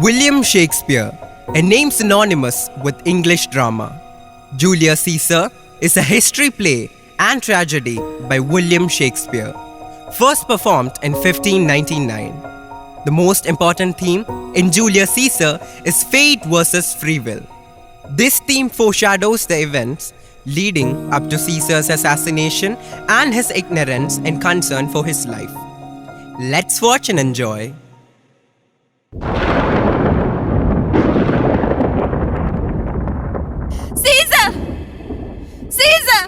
William Shakespeare, a name synonymous with English drama. Julius Caesar is a history play and tragedy by William Shakespeare, first performed in 1599. The most important theme in Julius Caesar is fate versus free will. This theme foreshadows the events leading up to Caesar's assassination and his ignorance and concern for his life. Let's watch and enjoy. Caesar! Caesar!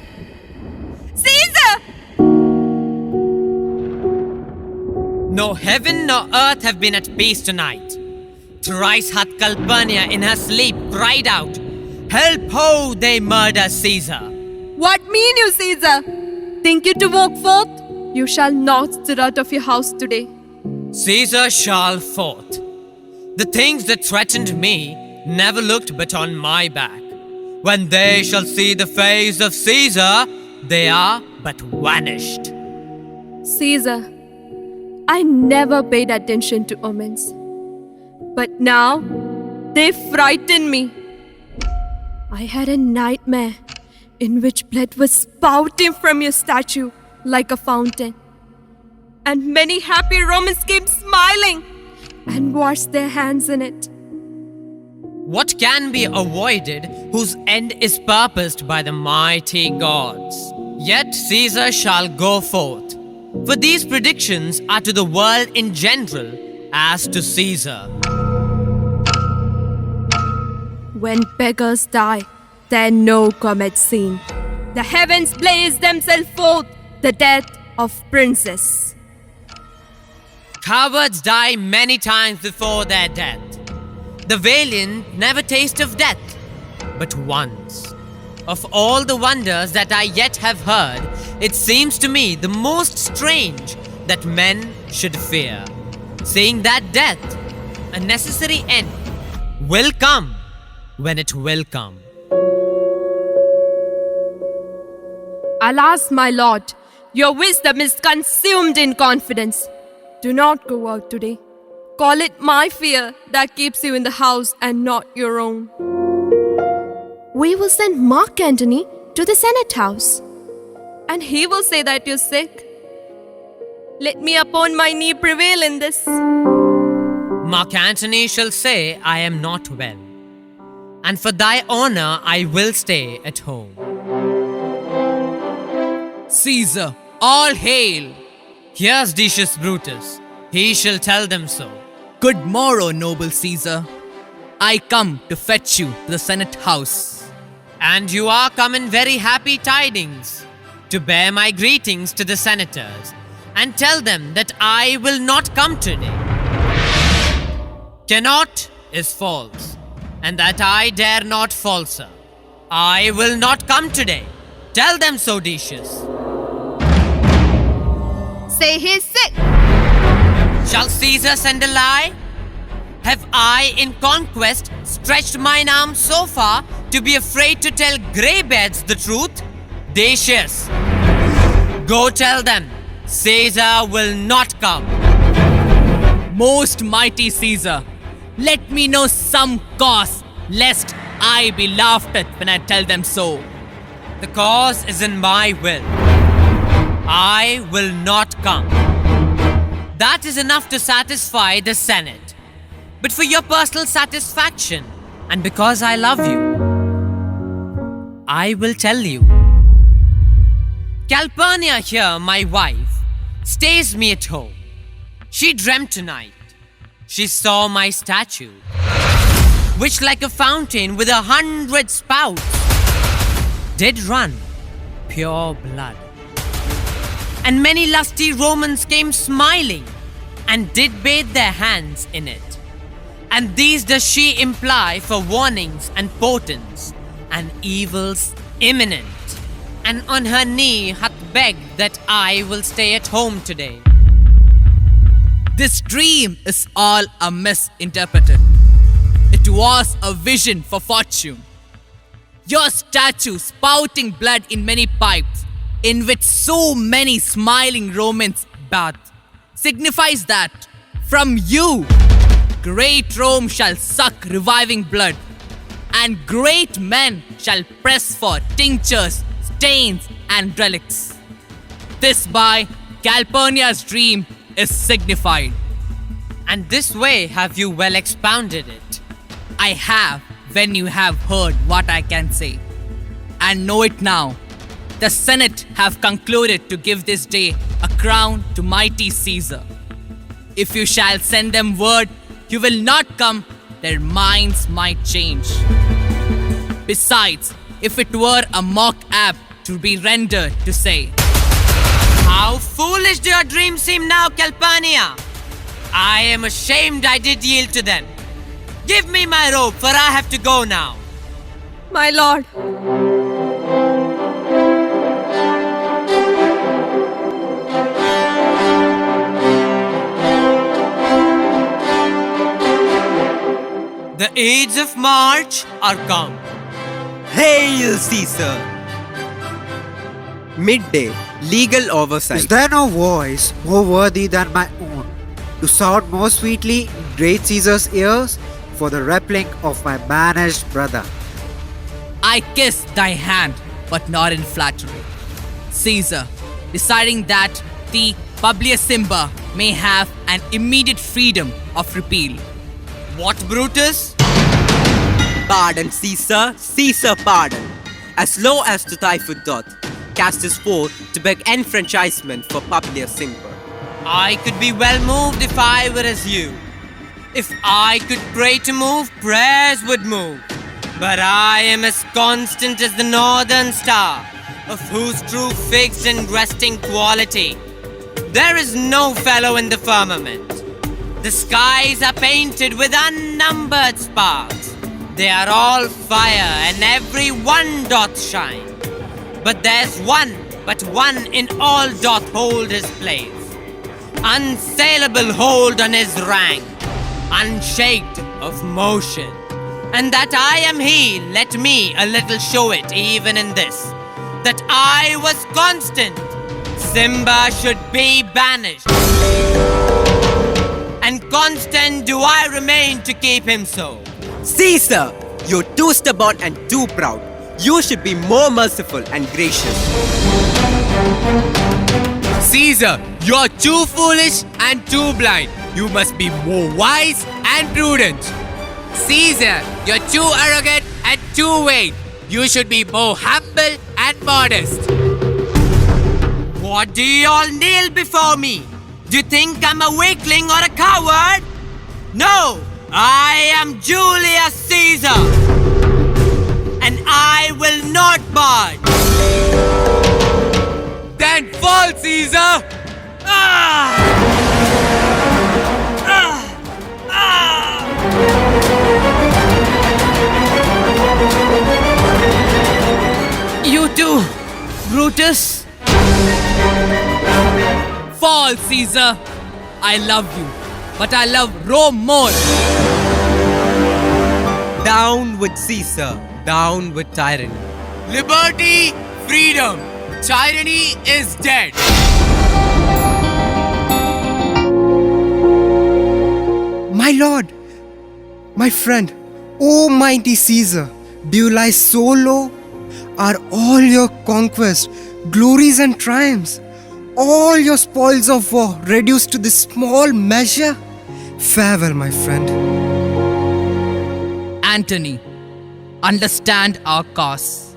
Caesar! No heaven nor earth have been at peace tonight. Thrice hath Calpurnia in her sleep cried out, "Help, ho, they murder Caesar." What mean you, Caesar? Think you to walk forth? You shall not stir out of your house today. Caesar shall forth. The things that threatened me never looked but on my back. When they shall see the face of Caesar, they are but vanished. Caesar, I never paid attention to omens. But now, they frighten me. I had a nightmare in which blood was spouting from your statue like a fountain. And many happy Romans came smiling and washed their hands in it. What can be avoided whose end is purposed by the mighty gods? Yet Caesar shall go forth. For these predictions are to the world in general as to Caesar. When beggars die, there no comet seen. The heavens blaze themselves forth, the death of princes. Cowards die many times before their death. The valiant never taste of death, but once. Of all the wonders that I yet have heard, it seems to me the most strange that men should fear, saying that death, a necessary end, will come when it will come. Alas, my lord, your wisdom is consumed in confidence. Do not go out today. Call it my fear that keeps you in the house and not your own. We will send Mark Antony to the Senate house, and he will say that you're sick. Let me upon my knee prevail in this. Mark Antony shall say, I am not well, and for thy honor I will stay at home. Caesar, all hail! Here's Decius Brutus. He shall tell them so. Good morrow, noble Caesar. I come to fetch you to the Senate house. And you are come in very happy tidings, to bear my greetings to the senators, and tell them that I will not come today. Cannot is false, and that I dare not falser. I will not come today. Tell them so, Decius. Say he's sick. Shall Caesar send a lie? Have I in conquest stretched mine arm so far to be afraid to tell greybeards the truth? Decius, go tell them Caesar will not come. Most mighty Caesar, let me know some cause, lest I be laughed at when I tell them so. The cause is in my will. I will not come. That is enough to satisfy the Senate. But for your personal satisfaction, and because I love you, I will tell you. Calpurnia here, my wife, stays me at home. She dreamt tonight. She saw my statue, which like a fountain with 100 spouts, did run pure blood. And many lusty Romans came smiling, and did bathe their hands in it. And these does she imply for warnings and portents, and evils imminent. And on her knee hath begged that I will stay at home today. This dream is all a misinterpreted. It was a vision for fortune. Your statue spouting blood in many pipes, in which so many smiling Romans bathe, signifies that from you great Rome shall suck reviving blood, and great men shall press for tinctures, stains, and relics. This by Calpurnia's dream is signified. And this way have you well expounded it. I have when you have heard what I can say. And know it now. The Senate have concluded to give this day a crown to mighty Caesar. If you shall send them word you will not come, their minds might change. Besides, if it were a mock apt to be rendered to say, How foolish do your dreams seem now, Calpurnia! I am ashamed I did yield to them. Give me my robe, for I have to go now. My lord, The Ides of March are come. Hail Caesar! Midday, legal oversight. Is there no voice more worthy than my own to sound more sweetly in great Caesar's ears for the repling of my banished brother? I kiss thy hand, but not in flattery. Caesar, deciding that the Publius Simba may have an immediate freedom of repeal. What, Brutus? Pardon, Caesar, Caesar pardon. As low as to thy foot doth, cast his foe to beg enfranchisement for Publius Simba. I could be well moved if I were as you. If I could pray to move, prayers would move. But I am as constant as the northern star, of whose true fixed and resting quality there is no fellow in the firmament. The skies are painted with unnumbered sparks. They are all fire, and every one doth shine. But there's one, but one in all doth hold his place. Unsaleable hold on his rank, unshaked of motion. And that I am he, let me a little show it even in this, that I was constant. Simba should be banished. And constant do I remain to keep him so. Caesar, you're too stubborn and too proud. You should be more merciful and gracious. Caesar, you're too foolish and too blind. You must be more wise and prudent. Caesar, you're too arrogant and too vain. You should be more humble and modest. What do you all kneel before me? Do you think I'm a weakling or a coward? No, I am Julius Caesar. And I will not budge. Then fall, Caesar! You too, Brutus. Fall, Caesar! I love you, but I love Rome more. Down with Caesar, down with tyranny. Liberty, freedom, tyranny is dead. My lord, my friend, O mighty Caesar, do you lie so low? Are all your conquests, glories and triumphs, all your spoils of war reduced to this small measure? Farewell, my friend. Antony, understand our cause.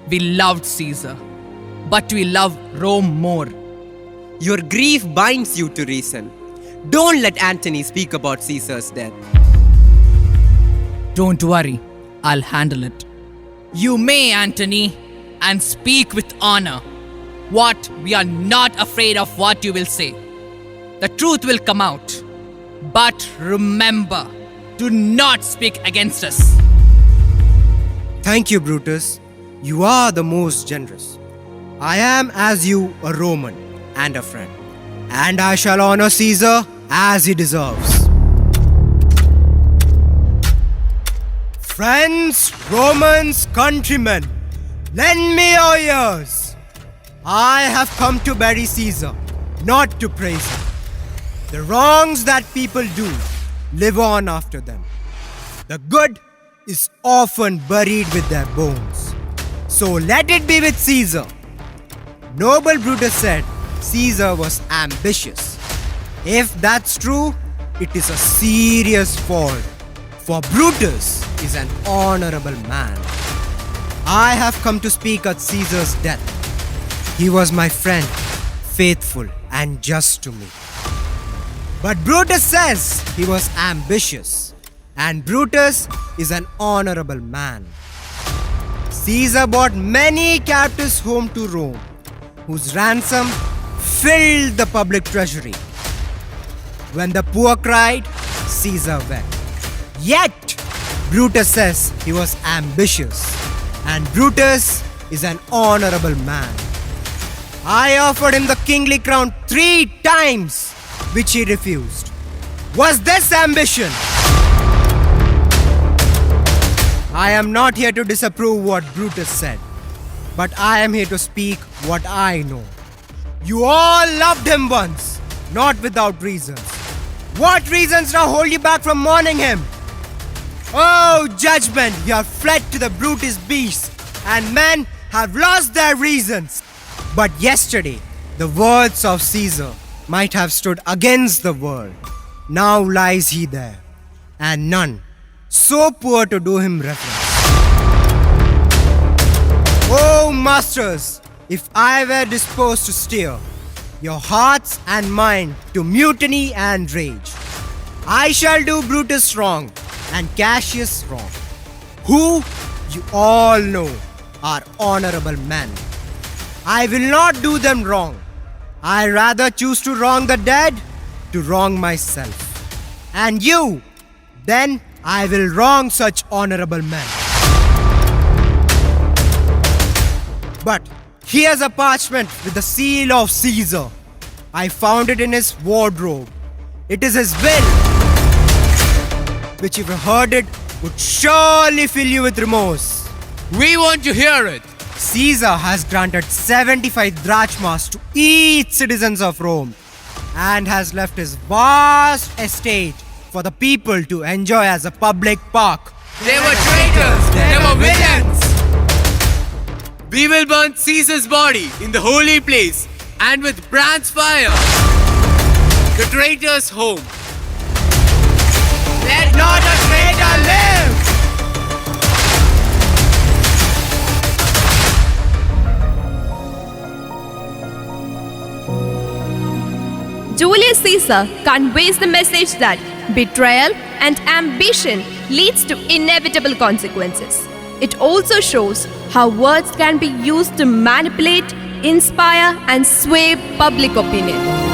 We loved Caesar, but we love Rome more. Your grief binds you to reason. Don't let Antony speak about Caesar's death. Don't worry, I'll handle it. You may, Antony, and speak with honor. What we are not afraid of what you will say. The truth will come out. But remember, do not speak against us. Thank you, Brutus. You are the most generous. I am, as you, a Roman and a friend. And I shall honor Caesar as he deserves. Friends, Romans, countrymen, lend me your ears. I have come to bury Caesar, not to praise him. The wrongs that people do, live on after them. The good is often buried with their bones. So let it be with Caesar. Noble Brutus said Caesar was ambitious. If that's true, it is a serious fault, for Brutus is an honorable man. I have come to speak at Caesar's death. He was my friend, faithful and just to me. But Brutus says he was ambitious, and Brutus is an honorable man. Caesar brought many captives home to Rome, whose ransom filled the public treasury. When the poor cried, Caesar wept. Yet, Brutus says he was ambitious, and Brutus is an honorable man. I offered him the kingly crown 3 times, which he refused. Was this ambition? I am not here to disapprove what Brutus said, but I am here to speak what I know. You all loved him once, not without reasons. What reasons now hold you back from mourning him? Oh, judgment, you have fled to the Brutus beast, and men have lost their reasons. But yesterday, the words of Caesar might have stood against the world. Now lies he there, and none so poor to do him reverence. Oh, masters, if I were disposed to steer your hearts and mind to mutiny and rage, I shall do Brutus wrong and Cassius wrong, who you all know are honorable men. I will not do them wrong. I rather choose to wrong the dead to wrong myself. And you, then I will wrong such honorable men. But here's a parchment with the seal of Caesar. I found it in his wardrobe. It is his will, which if you heard it, would surely fill you with remorse. We want to hear it. Caesar has granted 75 drachmas to each citizens of Rome and has left his vast estate for the people to enjoy as a public park. They were traitors. They were villains. We will burn Caesar's body in the holy place and with bronze fire. The traitor's home. Let not a traitor live! Julius Caesar conveys the message that betrayal and ambition leads to inevitable consequences. It also shows how words can be used to manipulate, inspire, and sway public opinion.